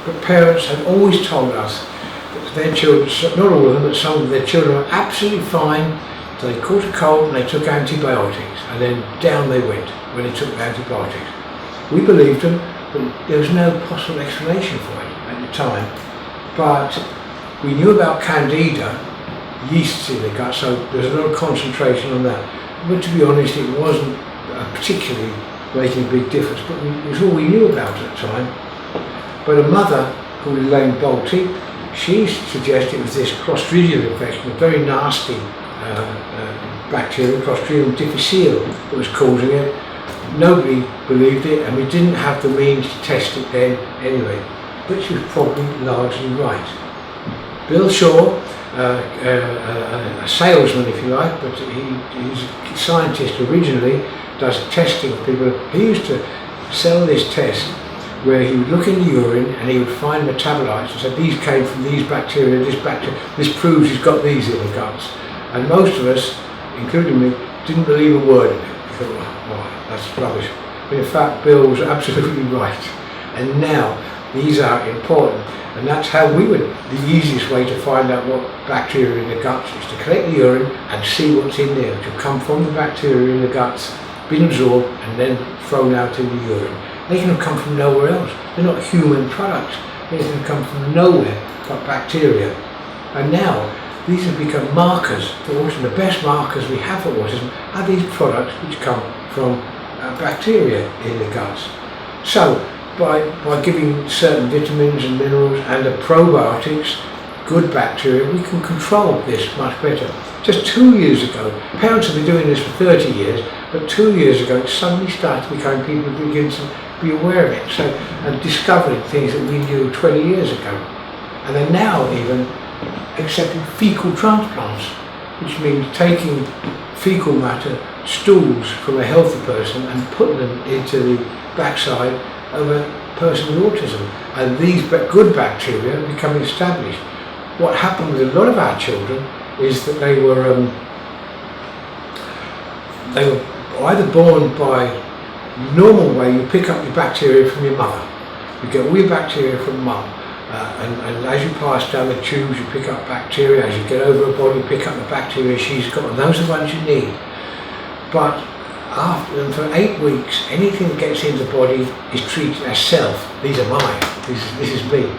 But parents have always told us that their children, not all of them, but some of their children were absolutely fine. So they caught a cold and they took antibiotics, and then down they went when they took the antibiotics. We believed them, but there was no possible explanation for it at the time. But we knew about candida, yeasts in the gut, so there's a lot of concentration on that. But to be honest, it wasn't particularly making a big difference, but it was all we knew about at the time. But a mother called Elaine Bolte, she suggested it was this Clostridium infection, a very nasty bacterium, Clostridium difficile, that was causing it. Nobody believed it, and we didn't have the means to test it then anyway, but she was probably largely right. Bill Shaw, a salesman if you like, but he's a scientist originally, does testing of people. He used to sell this test where he would look in the urine and he would find metabolites and say these came from these bacteria, this proves he's got these in the guts. And most of us, including me, didn't believe a word of it. We thought, oh, that's rubbish. But in fact, Bill was absolutely right. And now these are important. And that's how the easiest way to find out what bacteria in the guts is to collect the urine and see what's in there, which will come from the bacteria in the guts, been absorbed and then thrown out in the urine. They can have come from nowhere else. They're not human products. They can have come from nowhere but bacteria. And now these have become markers for autism. The best markers we have for autism are these products which come from bacteria in the guts. So by giving certain vitamins and minerals and the probiotics, good bacteria, we can control this much better. Just 2 years ago, parents have been doing this for 30 years, but 2 years ago it suddenly started to become people who begin to be aware of it, and discovering things that we knew 20 years ago. And they're now even accepting fecal transplants, which means taking fecal matter, stools from a healthy person, and putting them into the backside of a person with autism. And these good bacteria become established. What happened with a lot of our children is that they were either born by normal way. You pick up your bacteria from your mother. You get all your bacteria from mum. And as you pass down the tubes, you pick up bacteria. As you get over her body, you pick up the bacteria she's got, and those are the ones you need. But for 8 weeks, anything that gets into the body is treated as self. These are mine. This is me.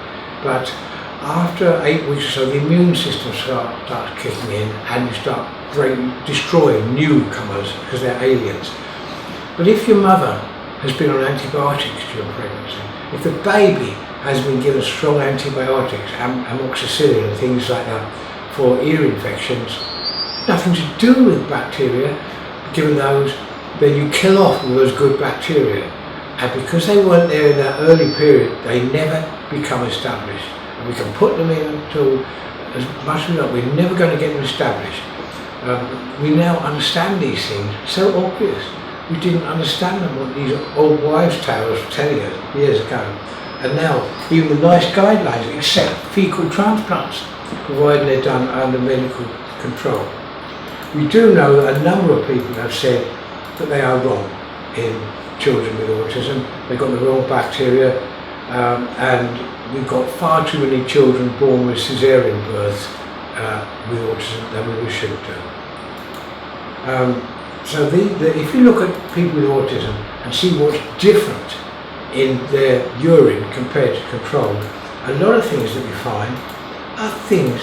But after 8 weeks or so, the immune system starts kicking in, and you start destroying newcomers because they're aliens. But if your mother has been on antibiotics during pregnancy, if the baby has been given strong antibiotics, amoxicillin and things like that, for ear infections, nothing to do with bacteria, given those, then you kill off all those good bacteria. And because they weren't there in that early period, they never become established. And we can put them in until, as much as we like, we're never going to get them established. We now understand these things, so obvious. We didn't understand them, what these old wives' tales were telling us years ago. And now, even the nice guidelines accept fecal transplants, provided they're done under medical control. We do know that a number of people have said that they are wrong in children with autism. They've got the wrong bacteria, and we've got far too many children born with caesarean births with autism than we should do. So if you look at people with autism and see what's different in their urine compared to control, a lot of things that we find are things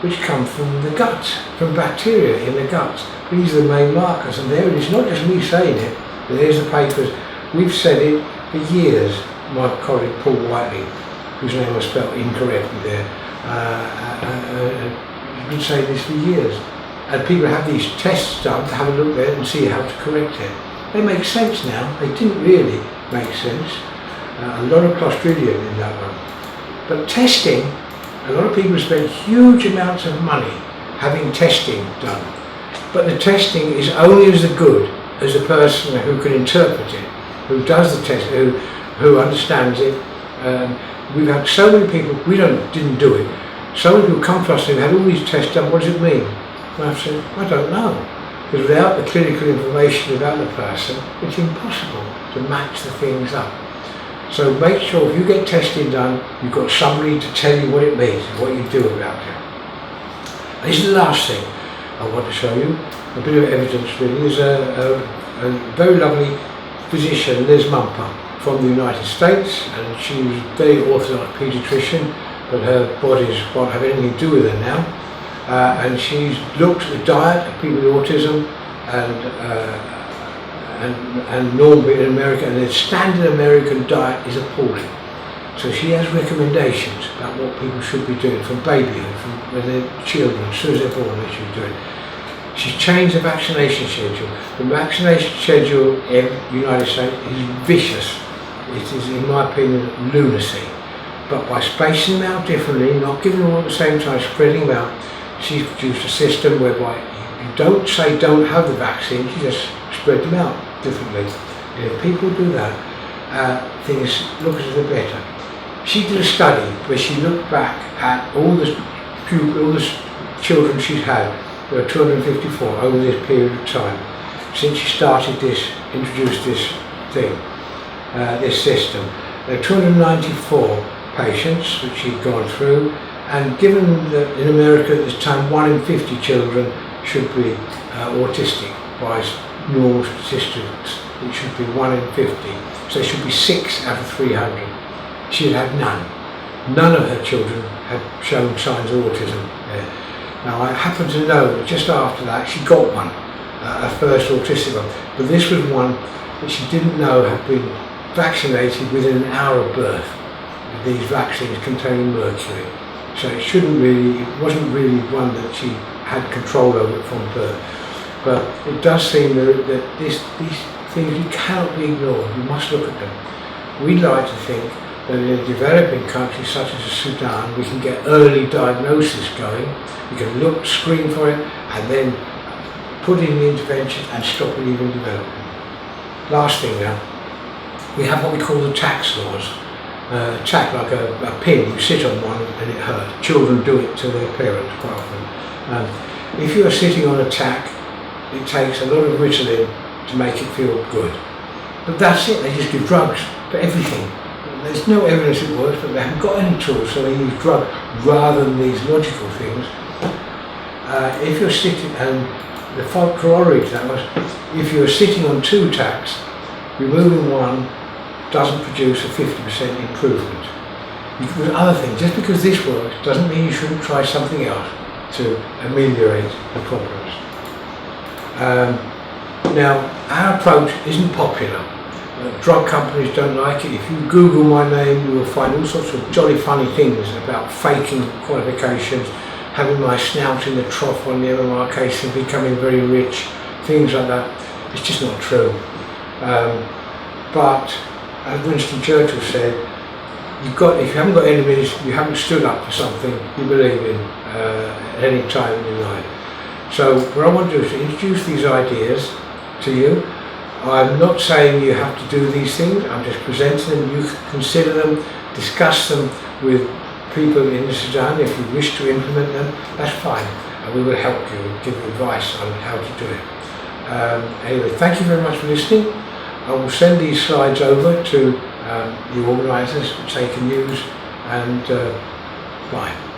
which come from the guts, from bacteria in the guts. These are the main markers, and there it is, not just me saying it, but there's the papers. We've said it for years. My colleague Paul Whiteley, whose name was spelled incorrectly there, has been saying this for years. And people have these tests done to have a look there and see how to correct it. They make sense now. They didn't really make sense. A lot of Clostridium in that one. But testing, a lot of people spend huge amounts of money having testing done. But the testing is only as good as the person who can interpret it, who does the test, who understands it. We've had so many people, didn't do it, so many people come to us and had all these tests done. What does it mean? And I've said, I don't know. Because without the clinical information about the person, it's impossible to match the things up. So make sure if you get testing done, you've got somebody to tell you what it means and what you do about it. And this is the last thing I want to show you. A bit of evidence really is a very lovely physician, Liz Mumper, from the United States, and she was a very orthodox paediatrician, but her bodies won't have anything to do with her now. And she's looked at the diet of people with autism and normal in America, and the standard American diet is appalling. So she has recommendations about what people should be doing from babyhood, from when they're children, as soon as they're born, they should be doing. She's changed the vaccination schedule. The vaccination schedule in the United States is vicious. It is, in my opinion, lunacy. But by spacing them out differently, not giving them all at the same time, spreading them out, she's produced a system whereby you don't say don't have the vaccine, you just spread them out differently. And if people do that, things look as if they're better. She did a study where she looked back at all the children she's had. There are 254 over this period of time since she started this, introduced this thing, this system. There are 294 patients which she'd gone through, and given that in America at this time 1 in 50 children should be autistic by normal statistics, it should be 1 in 50, so it should be 6 out of 300. She had none. None of her children had shown signs of autism. Now I happen to know that just after that she got one, her first autistic one, but this was one that she didn't know had been vaccinated within an hour of birth with these vaccines containing mercury. So it wasn't really one that she had control over from birth. But it does seem that these things, you cannot be ignored, you must look at them. We'd like to think that in developing countries such as Sudan, we can get early diagnosis going. We can look, screen for it, and then put in the intervention and stop it even developing. Last thing now, we have what we call the tax laws. Tack like a pin, you sit on one and it hurts. Children do it to their parents quite often. If you are sitting on a tack, it takes a lot of Ritalin to make it feel good. But that's it, they just give drugs for everything. There's no evidence it works, but they haven't got any tools, so they use drugs rather than these logical things. If you're sitting, and the corollary to that was, if you're sitting on 2 tacks, removing one doesn't produce a 50% improvement. With other things, just because this works doesn't mean you shouldn't try something else to ameliorate the problems. Now, our approach isn't popular. Drug companies don't like it. If you Google my name, you will find all sorts of jolly funny things about faking qualifications, having my snout in the trough on the MMR case and becoming very rich, things like that. It's just not true. But as Winston Churchill said, if you haven't got enemies, you haven't stood up for something you believe in at any time in your life. So what I want to do is to introduce these ideas to you. I'm not saying you have to do these things, I'm just presenting them. You can consider them, discuss them with people in the Sudan. If you wish to implement them, that's fine, and we will help you and give you advice on how to do it. Anyway, thank you very much for listening. I will send these slides over to the organisers which they can use, and bye.